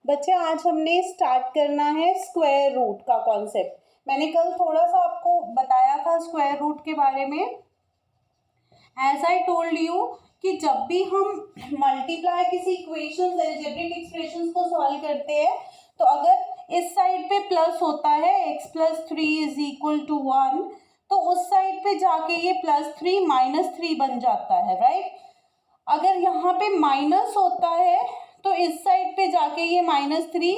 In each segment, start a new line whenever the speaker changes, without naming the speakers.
बच्चे आज हमने स्टार्ट करना है स्क्वायर रूट का कॉन्सेप्ट। मैंने कल थोड़ा सा आपको बताया था स्क्वायर रूट के बारे में। एज आई टोल्ड यू कि जब भी हम मल्टीप्लाई किसी इक्वेशंस अलजेब्रिक एक्सप्रेशंस को सॉल्व करते हैं तो अगर इस साइड पे प्लस होता है x+3 इज इक्वल टू 1 तो उस साइड पे जाके ये +3 -3 बन जाता है, राइट। अगर यहाँ पे माइनस होता है तो इस साइड पे जाके ये -3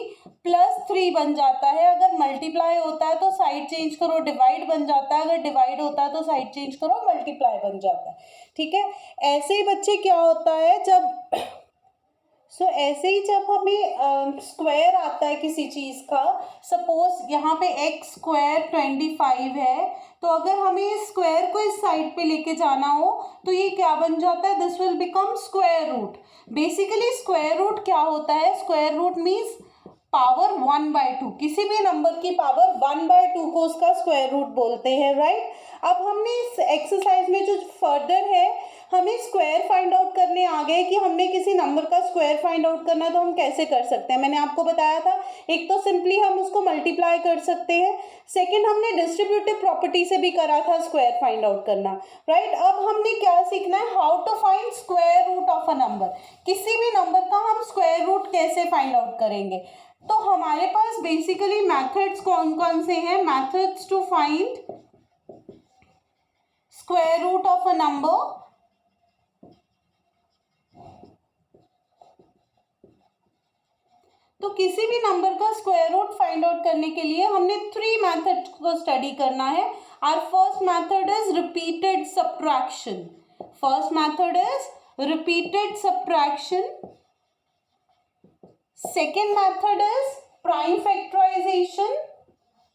+3 बन जाता है। अगर मल्टीप्लाई होता है तो साइड चेंज करो, डिवाइड बन जाता है। अगर डिवाइड होता है तो साइड चेंज करो, मल्टीप्लाई बन जाता है। ठीक है, ऐसे ही बच्चे क्या होता है जब ऐसे ही जब हमें स्क्वायर आता है किसी चीज़ का, सपोज यहाँ पे x² 25 है, तो अगर हमें इस स्क्वायर को इस साइड पे लेके जाना हो तो ये क्या बन जाता है, this will become square root. Basically square root क्या होता है, स्क्वायर रूट मीन्स पावर 1/2, किसी भी नंबर की पावर 1/2 को उसका स्क्वायर रूट बोलते हैं, राइट। अब हमने इस एक्सरसाइज में जो फर्दर है हमें स्क्वायर फाइंड आउट करने आ गए कि हमने किसी नंबर का स्क्वायर फाइंड आउट करना तो हम कैसे कर सकते हैं। मैंने आपको बताया था, एक तो सिंपली हम उसको मल्टीप्लाई कर सकते हैं, सेकंड हमने डिस्ट्रीब्यूटिव प्रॉपर्टी से भी करा था स्क्वायर फाइंड आउट करना, राइट। अब हमने क्या सीखना है, how to find square root of a number. किसी भी नंबर का हम स्क्वायर रूट कैसे फाइंड आउट करेंगे। तो हमारे पास बेसिकली मेथड्स कौन कौन से हैं, methods to find square root of a number. तो किसी भी नंबर का स्क्वायर रूट फाइंड आउट करने के लिए हमने 3 मेथड्स को स्टडी करना है। Our first method is repeated subtraction. First method is repeated subtraction. Second method is prime factorization.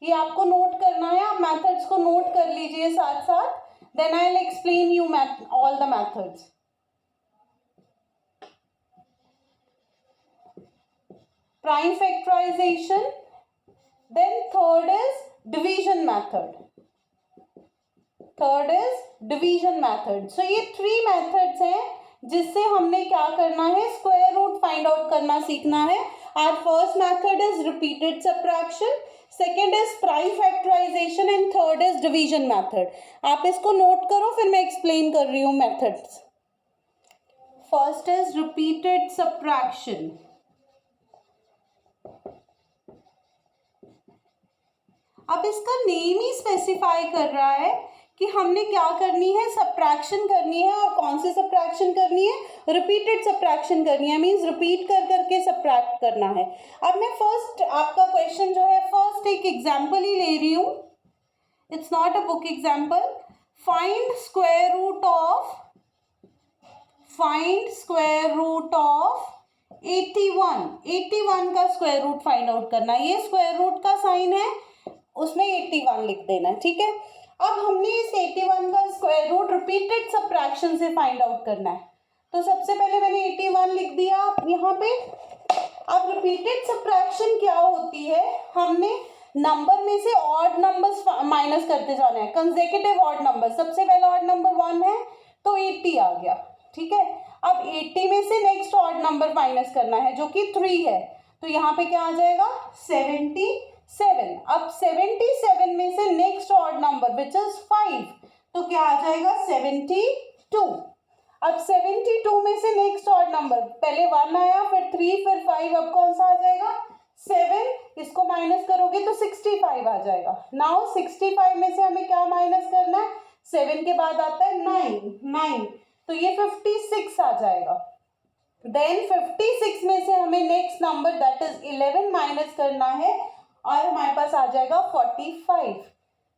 ये आपको नोट करना है, आप मेथड्स को नोट कर लीजिए साथ साथ, then I will explain you all the methods. Prime factorization, then third is division method. Third is division method. So ये 3 methods हैं जिससे हमने क्या करना है, स्क्वायर रूट फाइंड आउट करना सीखना है। Our first method is repeated subtraction, second is prime factorization and third is division method. आप इसको नोट करो, फिर मैं एक्सप्लेन कर रही हूँ methods. First is repeated subtraction. अब इसका नेम ही स्पेसिफाई कर रहा है कि हमने क्या करनी है, सब्ट्रैक्शन करनी है। और कौन सी सब्ट्रैक्शन करनी है, रिपीटेड सब्ट्रैक्शन करनी है, मींस रिपीट कर करके सब्ट्रैक्ट करना है। अब मैं फर्स्ट आपका क्वेश्चन जो है, फर्स्ट एक एग्जांपल ही ले रही हूँ, it's not a book example. Find square root of 81 का स्क्वायर रूट फाइंड आउट करना है। ये स्क्वायर रूट का साइन है, उसमें 81 लिख देना है, ठीक है। अब हमने इस 81 का स्क्वायर रूट रिपीटेड सब्ट्रैक्शन से फाइंड आउट करना है। तो सबसे पहले मैंने 81 लिख दिया यहाँ पे। अब रिपीटेड सब्ट्रैक्शन क्या होती है, हमने नंबर में से ऑड नंबर्स माइनस करते जाना है, कंसेक्यूटिव ऑड नंबर। सबसे पहला ऑड नंबर 1 है तो 80 आ गया, ठीक है। अब 80 में से नेक्स्ट ऑड नंबर माइनस करना है जो कि 3 है, तो यहाँ पे क्या आ जाएगा, 77। अब 77 में से next odd number which is 5, तो क्या आ जाएगा 72। अब 72 में से नेक्स्ट ऑड नंबर, पहले 1 आया, फिर 3, फिर 5, अब कौन सा आ जाएगा 7। इसको माइनस करोगे तो 65 आ जाएगा। नाउ 65 में से हमें क्या माइनस करना है, 7 के बाद आता है 9, तो ये 56 आ जाएगा। देन 56 में से हमें next number that is 11 minus करना है और हमारे पास आ जाएगा 45।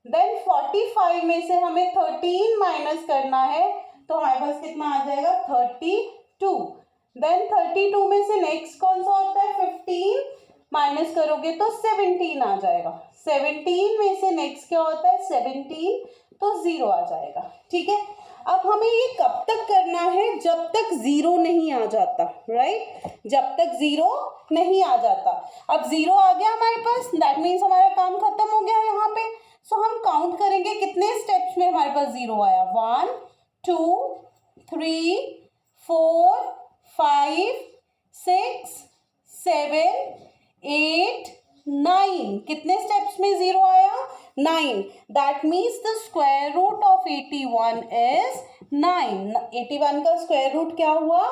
देन 45 में से हमें 13 माइनस करना है, तो हमारे पास कितना आ जाएगा 32। देन 32 में से नेक्स्ट कौन सा होता है 15, माइनस करोगे तो 17 आ जाएगा। 17 में से नेक्स्ट क्या होता है 17, तो 0 आ जाएगा, ठीक है। अब हमें ये कब तक करना है, जब तक 0 नहीं आ जाता, राइट, जब तक 0 नहीं आ जाता। अब 0 आ गया हमारे पास, दैट मीन्स हमारा काम खत्म हो गया यहाँ पे। सो हम काउंट करेंगे कितने स्टेप्स में हमारे पास 0 आया, 1 2 3 4 5 6 7 8 9, कितने स्टेप्स में 0 आया? 9. That means the square root of 81 is 9. 81 का स्क्वायर रूट क्या हुआ?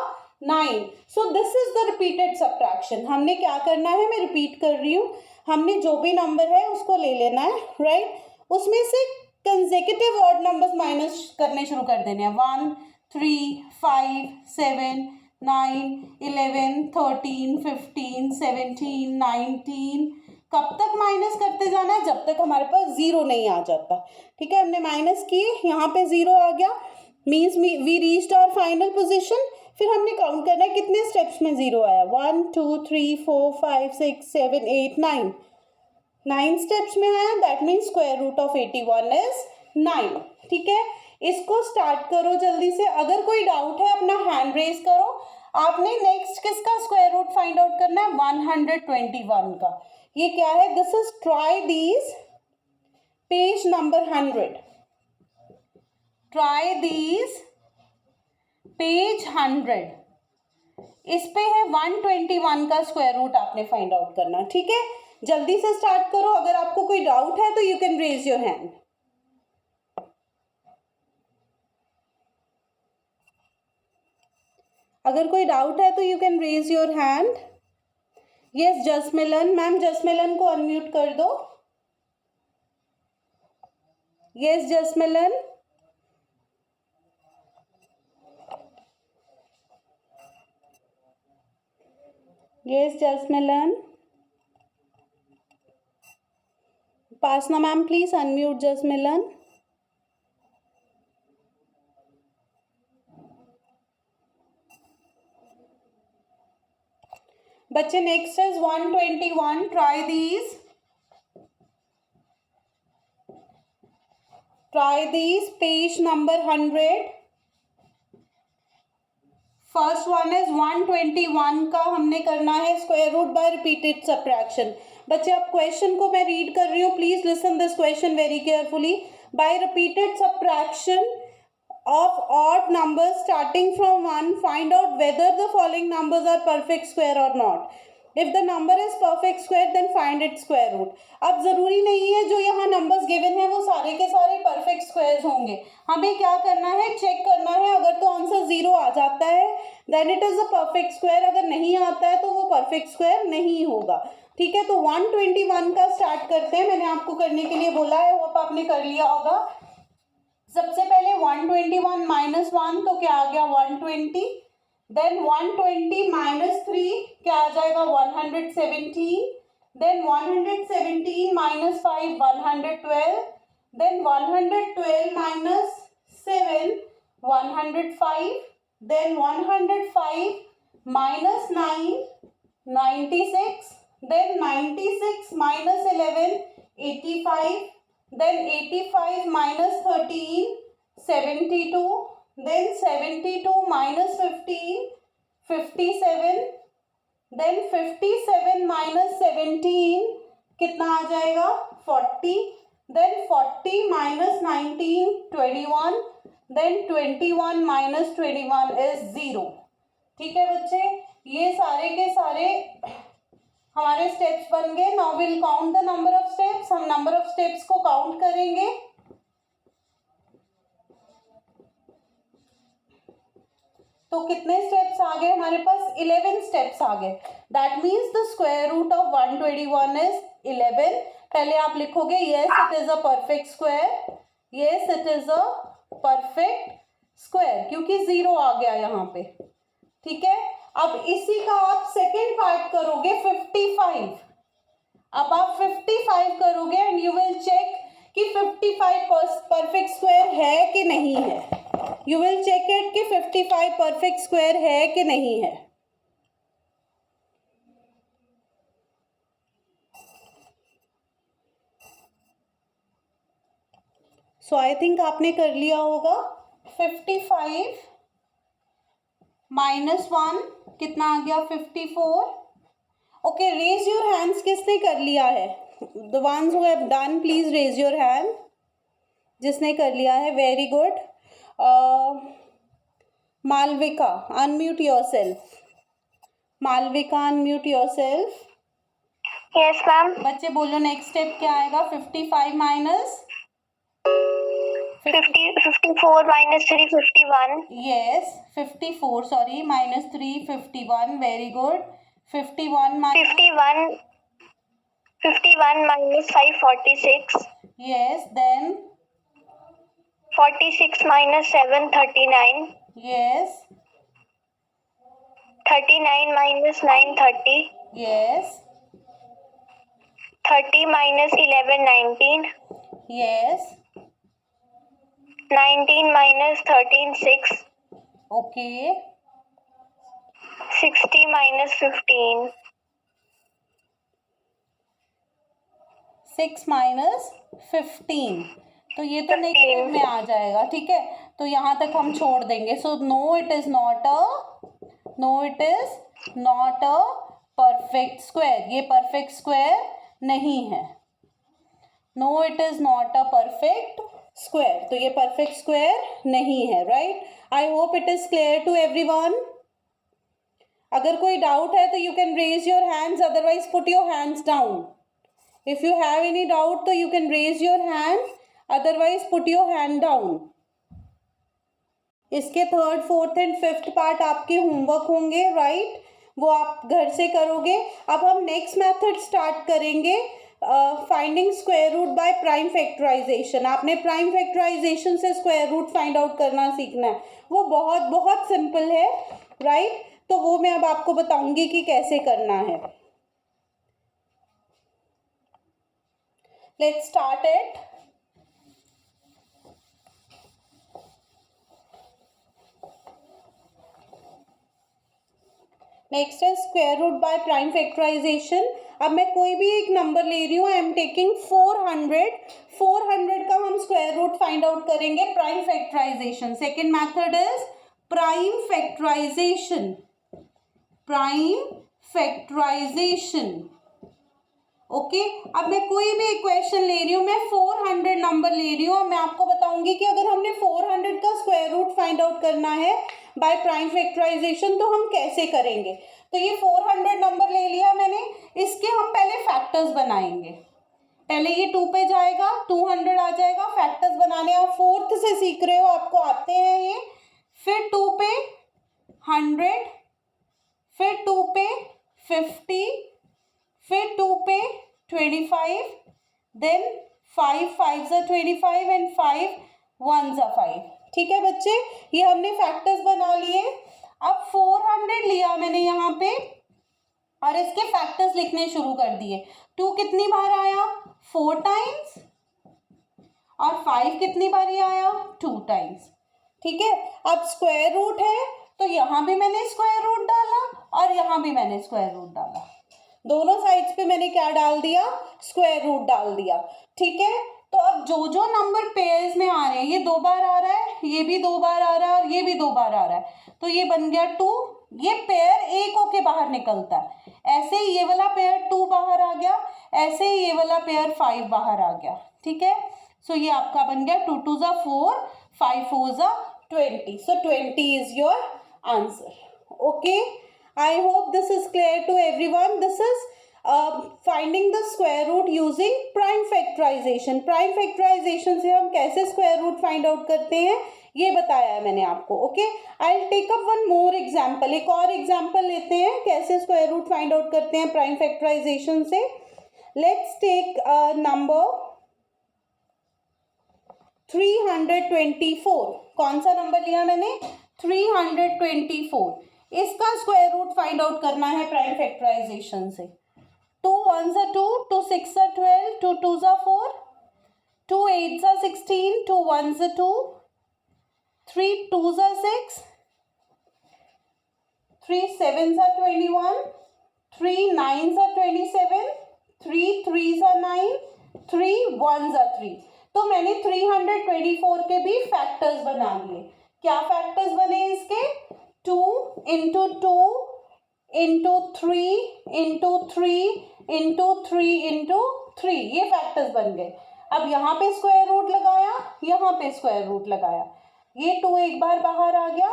9. So this is the repeated subtraction. हमने क्या करना है, मैं रिपीट कर रही हूँ, हमने जो भी नंबर है उसको ले लेना है, राइट? उसमें से कंसेक्यूटिव ऑड नंबर्स माइनस करने शुरू कर देने हैं. 1 3 5 7 9 11 13 15 17 19. कब तक माइनस करते जाना है? जब तक हमारे पास 0 नहीं आ जाता. ठीक है, हमने माइनस किए, यहाँ पे 0 आ गया, means we reached our final position. फिर हमने काउंट करना है कितने स्टेप्स में 0 आया. 1 2 3 4 5 6 7 8 9. 9 स्टेप्स में आया. That means square root of 81 is 9. ठीक है, इसको स्टार्ट करो जल्दी से. अगर कोई डाउट है अपना हैंड रेज करो. आपने नेक्स्ट किसका स्क्वायर रूट फाइंड आउट करना है? 121 का. ये क्या है? This is try these page number 100. Try these page 100. इस पे है 121 का स्क्वायर रूट आपने फाइंड आउट करना. ठीक है, जल्दी से स्टार्ट करो. अगर आपको कोई डाउट है तो you can raise your hand. अगर कोई डाउट है तो you can raise your hand. Yes Jasmilan ma'am, Jasmilan को अनम्यूट कर दो. Yes Jasmilan. Yes Jasmilan. Pasna ma'am please unmute Jasmilan. बच्चे next is 121. Try these. Try these page number 100. First one is 121 का हमने करना है square root by repeated subtraction. बच्चे अब क्वेश्चन को मैं रीड कर रही हूँ, please listen this question very carefully. Bye repeated subtraction of odd numbers starting from 1, find out whether the following numbers are perfect square or not. If the number is perfect square then find its square root. अब जरूरी नहीं है जो यहाँ numbers given है वो सारे के सारे परफेक्ट स्क्वायर्स होंगे. हमें क्या करना है? चेक करना है. अगर तो आंसर 0 आ जाता है then it is a perfect square. अगर नहीं आता है तो वो परफेक्ट स्क्वायर नहीं होगा. ठीक है, तो 121 का स्टार्ट करते हैं. मैंने आपको करने के लिए बोला है, होप आपने कर लिया होगा. सबसे पहले 121 माइनस 1 तो क्या आ गया? 120. देन 120 माइनस 3 क्या आ जाएगा? 117. Then 117 minus 5 112. Then 112 minus 7 105. Then 105 minus 9 96. Then 96 minus 11 85. then 85 minus 13 72. then 72 minus 15 57. then 57 minus 17 कितना आ जाएगा? 40. then 40 minus 19 21. then 21 minus 21 is 0. ठीक है बच्चे, ये सारे के सारे हमारे स्टेप्स बन गए. Now will count the number of steps. हम नंबर ऑफ स्टेप्स को काउंट करेंगे. तो कितने स्टेप्स आ गए हमारे पास? 11 स्टेप्स आ गए. That means the square root of 121 is 11. पहले आप लिखोगे yes it is a perfect square. Yes it is a perfect square क्योंकि 0 आ गया यहाँ पे. ठीक है, अब इसी का आप सेकेंड पार्ट करोगे 55. अब आप 55 करोगे एंड यू विल चेक कि 55 परफेक्ट स्क्वायर है कि नहीं है. यू विल चेक इट कि 55 परफेक्ट स्क्वायर है कि नहीं है. सो आई थिंक आपने कर लिया होगा. 55 माइनस 1 कितना आ गया? 54. Okay, raise your hands. किसने कर लिया है? The ones who have done please raise your hand. जिसने कर लिया है very good. Malvika unmute yourself. Malvika unmute yourself.
Yes ma'am.
बच्चे बोलो नेक्स्ट स्टेप क्या आएगा? 55 minus
54 minus 3 51.
yes 54 sorry minus 3 51 very good 51 minus
51 minus 5 46.
yes then
46 minus 7 39.
yes
39 minus 9 30.
yes
30 minus 11 19.
yes
19 minus 13 6.
okay
60 minus 15.
6 minus 15 तो ये तो negative में आ जाएगा, ठीक है, तो यहाँ तक हम छोड़ देंगे. So no it is not a perfect square. ये परफेक्ट स्क्वायर नहीं है. No it is not a perfect square. तो ये परफेक्ट स्क्वायर नहीं है. Right. I hope it is clear to everyone. अगर कोई डाउट है तो you can raise your hands, otherwise put your hands down. If you have any doubt, तो you can raise your hand, otherwise put your hand down. इसके third, fourth and fifth part आपके homework होंगे, right, वो आप घर से करोगे. अब हम नेक्स्ट मेथड स्टार्ट करेंगे, finding square root by prime factorization. आपने प्राइम फैक्टराइजेशन से स्क्वायर रूट फाइंड आउट करना सीखना है. वो बहुत बहुत सिंपल है, राइट. तो वो मैं अब आपको बताऊंगी कि कैसे करना है. Let's start it. नेक्स्ट है square root by prime factorization. अब मैं कोई भी एक नंबर ले रही हूँ. आई एम टेकिंग 400 का हम स्क्वायर रूट फाइंड आउट करेंगे prime factorization. Second method is prime factorization. Okay. अब मैं कोई भी इक्वेशन ले रही हूँ, मैं 400 नंबर ले रही हूँ और मैं आपको बताऊंगी कि अगर हमने 400 का स्क्वायर रूट फाइंड आउट करना है बाय प्राइम फैक्टराइजेशन तो हम कैसे करेंगे. तो ये 400 नंबर ले लिया मैंने. इसके हम पहले फैक्टर्स बनाएंगे. पहले ये 2 पे जाएगा, 200 आ जाएगा. फैक्टर्स बनाने आप फोर्थ से सीख रहे हो, आपको आते हैं ये. फिर 2 पे 100, फिर 2 पे 50, फिर 2 पे 25, देन 5 5 25 एंड 5 1 5. ठीक है बच्चे, ये हमने फैक्टर्स बना लिए. अब 400 लिया मैंने यहाँ पे और इसके फैक्टर्स लिखने शुरू कर दिए. 2 कितनी बार आया? 4 टाइम्स. और 5 कितनी बार आया? 2 टाइम्स. ठीक है. अब स्क्वायर रूट है तो यहाँ भी मैंने स्क्वायर रूट डाला और यहाँ भी मैंने स्क्वायर रूट डाला. दोनों साइड्स पे मैंने क्या डाल दिया? स्क्वायर रूट डाल दिया. ठीक है. तो अब जो जो नंबर पेयर्स में आ रहे हैं, ये 2 बार आ रहा है, ये भी 2 बार आ रहा है और ये भी 2 बार आ रहा है, तो ये बन गया 2. ये पेयर एक होके बाहर निकलता है. ऐसे ही ये वाला पेयर 2 बाहर आ गया, ऐसे ही ये वाला पेयर 5 बाहर आ गया. ठीक है. सो ये आपका बन गया 2 2 ज़ा 4, 5 4 ज़ा 20. सो 20 is your answer. Okay. I hope this is clear to everyone. This is finding the square root using prime factorization. Prime factorization से हम कैसे square root find out करते हैं ये बताया है मैंने आपको. Okay. I'll take up one more example. एक और example लेते हैं कैसे square root find out करते हैं prime factorization से. Let's take number 324. कौन सा नंबर लिया मैंने? 324. इसका स्क्वायर रूट फाइंड आउट करना है प्राइम फैक्टराइजेशन से. 2 1 ज़ा 2, 2 6 ज़ा 12, 2 2 ज़ा 4, 2 8 ज़ा 16, 2 1 ज़ा 2, 3 2 ज़ा 6, 3 7 ज़ा 21, 3 9 ज़ा 27, 3 3 ज़ा 9, 3 1 ज़ा 3. तो मैंने 324 के भी फैक्टर्स बना लिए. क्या फैक्टर्स बने इसके? 2 into 2 into 3 into 3 into 3 into 3. ये फैक्टर्स बन गए. अब यहाँ पे स्क्वायर रूट लगाया, यहाँ पे स्क्वायर रूट लगाया. ये 2 एक बार बाहर आ गया,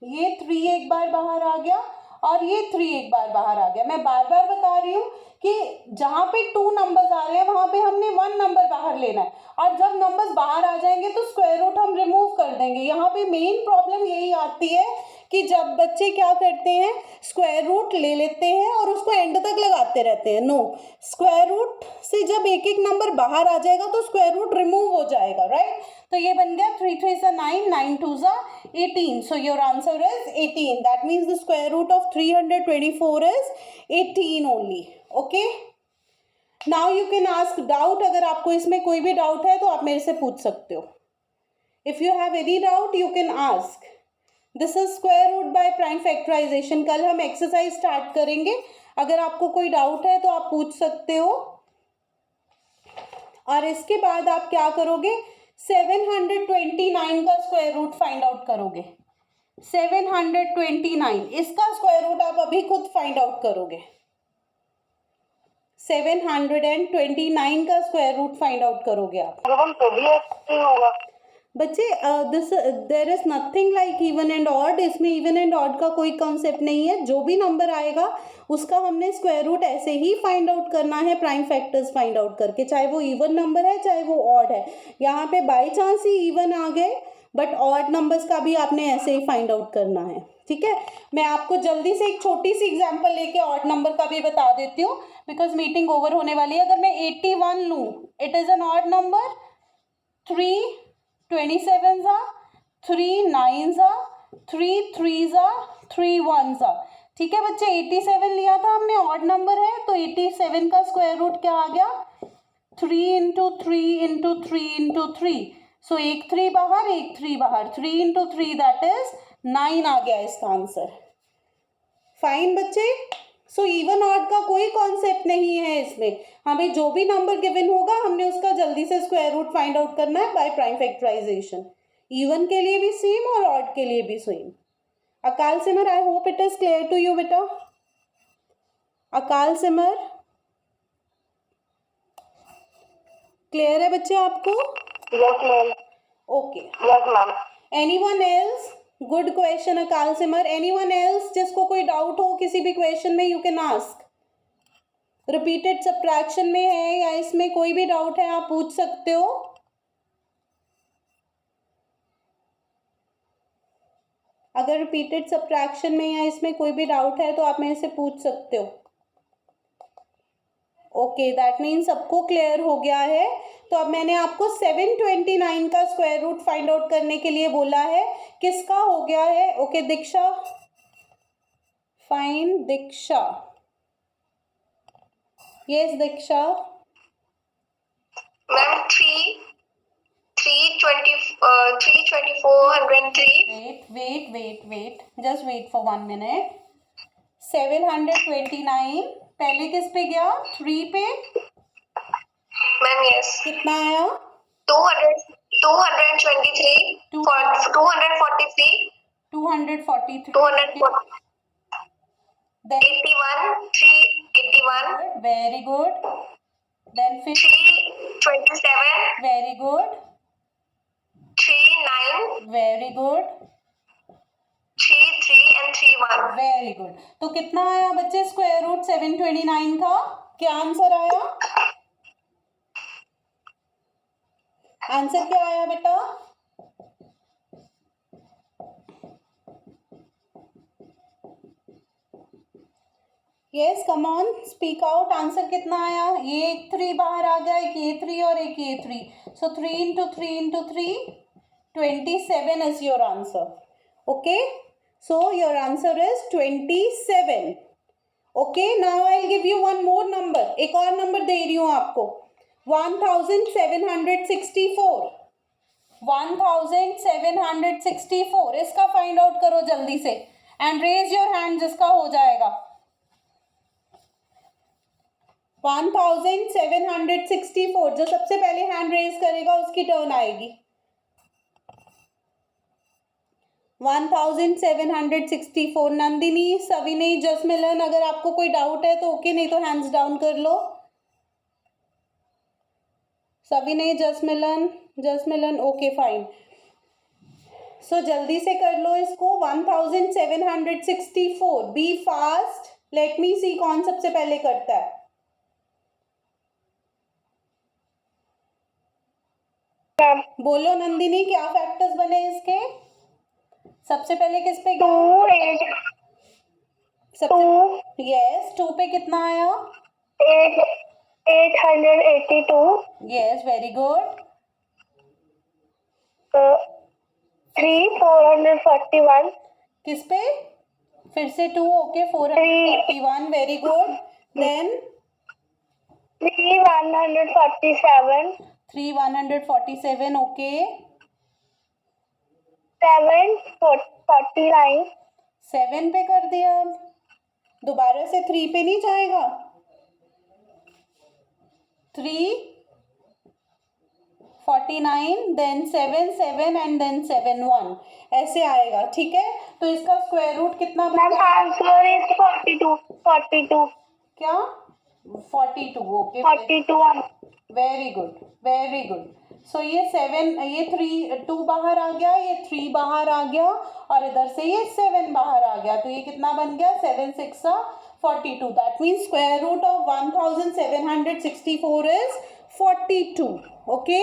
ये 3 एक बार बाहर आ गया और ये 3 एक बार बाहर आ गया. मैं बार बार बता रही हूँ कि जहाँ पे 2 नंबर्स आ रहे हैं वहाँ पे हमने 1 नंबर बाहर लेना है, और जब नंबर्स बाहर आ जाएंगे तो स्क्वायर रूट हम रिमूव कर देंगे। यहाँ पे मेन प्रॉब्लम यही आती है कि जब बच्चे क्या करते हैं, स्क्वायर रूट ले लेते हैं और उसको एंड तक लगाते रहते हैं। नो, स्क्वायर रूट से जब एक एक नंबर बाहर आ जाएगा तो स्क्वायर रूट रिमूव हो जाएगा, राइट। तो ये बन गया 3 3 9, 9 2 18. So your answer is 18. That means the square root of 324 is 18 only. Okay, now you can ask doubt. अगर आपको इसमें कोई भी डाउट है तो आप मेरे से पूछ सकते हो। If you have any doubt you can ask. This is square root by prime factorization. कल हम एक्सरसाइज स्टार्ट करेंगे, अगर आपको कोई डाउट है तो आप पूछ सकते हो। और इसके बाद आप क्या करोगे, 729 का स्क्वायर रूट फाइंड आउट करोगे। 729 इसका स्क्वायर रूट आप अभी खुद फाइंड आउट करोगे। 729 का स्क्वायर रूट फाइंड आउट करोगे आप।
होगा
बच्चे this there is nothing like even and odd. इसमें इवन एंड ऑड का कोई कॉन्सेप्ट नहीं है। जो भी नंबर आएगा उसका हमने स्क्वायर रूट ऐसे ही फाइंड आउट करना है, प्राइम फैक्टर्स फाइंड आउट करके, चाहे वो इवन नंबर है चाहे वो ऑड है। यहाँ पे बाई चांस ही इवन आ गए, बट ऑड नंबर्स का भी आपने ऐसे ही फाइंड आउट करना है। ठीक है, मैं आपको जल्दी से एक छोटी सी एग्जांपल लेके ऑड नंबर का भी बता देती हूँ, बिकॉज मीटिंग ओवर होने वाली है। अगर मैं 81 लूँ, it is an odd number. 3 27 3 9 3 3 3 1। ठीक है बच्चे, 87 लिया था हमने, ऑड नंबर है, तो 87 का स्क्वायर रूट क्या आ गया, 3 इंटू 3 इंटू 3 इंटू 3। सो एक 3 बाहर, एक 3 बाहर, 3 इंटू 3 दैट इज 9 आ गया इसका आंसर। फाइन बच्चे। सो इवन ऑड का कोई कॉन्सेप्ट नहीं है इसमें। हमें जो भी नंबर गिवन होगा हमने उसका जल्दी से स्क्वायर रूट फाइंड आउट करना है बाय प्राइम फैक्टराइजेशन। इवन के लिए भी सेम और ऑड के लिए भी same. Akal Simar, I hope it is clear to you बेटा। अकाल सिमर, क्लियर है बच्चे आपको?
Yes ma'am.
Okay,
yes ma'am.
Anyone else? Good question Akal Simar. Anyone else जिसको कोई डाउट हो किसी भी क्वेश्चन में, you can ask. Repeated subtraction में है या इसमें कोई भी डाउट है आप पूछ सकते हो। अगर रिपीटेड सब्ट्रैक्शन में या इसमें कोई भी डाउट है तो आप मेरे से पूछ सकते हो। ओके, दैट मीन सबको क्लियर हो गया है। तो अब मैंने आपको 729 का स्क्वायर रूट फाइंड आउट करने के लिए बोला है। किसका हो गया है? Okay Diksha, fine Diksha. Yes Diksha.
Ma'am 32403।
Wait, just wait for 1 minute. 729 पहले किस पे गया? 3 पे।
Ma'am yes.
कितना आया?
223 243
243 then
81 381
very good, then
327
very good,
39
very good,
33 and 31।
very good। तो कितना आया बच्चे स्क्वायर रूट 729 का? क्या आंसर आया? आंसर क्या आया बेटा? Yes come on speak out. Answer कितना आया? ये एक 3 बाहर आ गया, एक ये 3 और एक ये 3। सो 3 into 3 into 3 27 is your answer. Okay, so your answer is 27। Okay, now I will give you one more number. एक और नंबर दे रही हूँ आपको, 1764। 1764 इसका फाइंड आउट करो जल्दी से, एंड रेज योर हैंड जिसका हो जाएगा। 1764 जो सबसे पहले हैंड रेज करेगा उसकी टर्न आएगी। 1764। नंदिनी, सविनय, जसमिलन, अगर आपको कोई डाउट है तो ओके, नहीं तो हैंड्स डाउन कर लो। सविनय, जसमिलन, ओके फाइन। सो जल्दी से कर लो इसको। 1764। बी फास्ट, लेट मी सी कौन सबसे पहले करता है।
मैम
बोलो नंदिनी, क्या फैक्टर्स बने इसके? सबसे पहले किस पे
2
गया?
8
सबसे
2
यस, 2 पे कितना आया?
8 882
यस, वेरी गुड।
3 441
किस पे? फिर से 2, okay, 441, very good. Then
3 147
3 147, okay.
7 49
7 पे कर दिया। अब दोबारा से 3 पे नहीं जाएगा। 3 49, देन 7 7 एंड देन 7 1, ऐसे आएगा, ठीक है। तो इसका स्क्वायर रूट कितना
मैम
बनेगा?
आंसर इज 42
क्या? 42, okay,
42
very good, very good. So ये 7, ये 3 2 बाहर आ गया, ये 3 बाहर आ गया, और इधर से ये 7 बाहर आ गया। तो ये कितना बन गया? 7 6 42। That means square root of 1764 is 42, okay.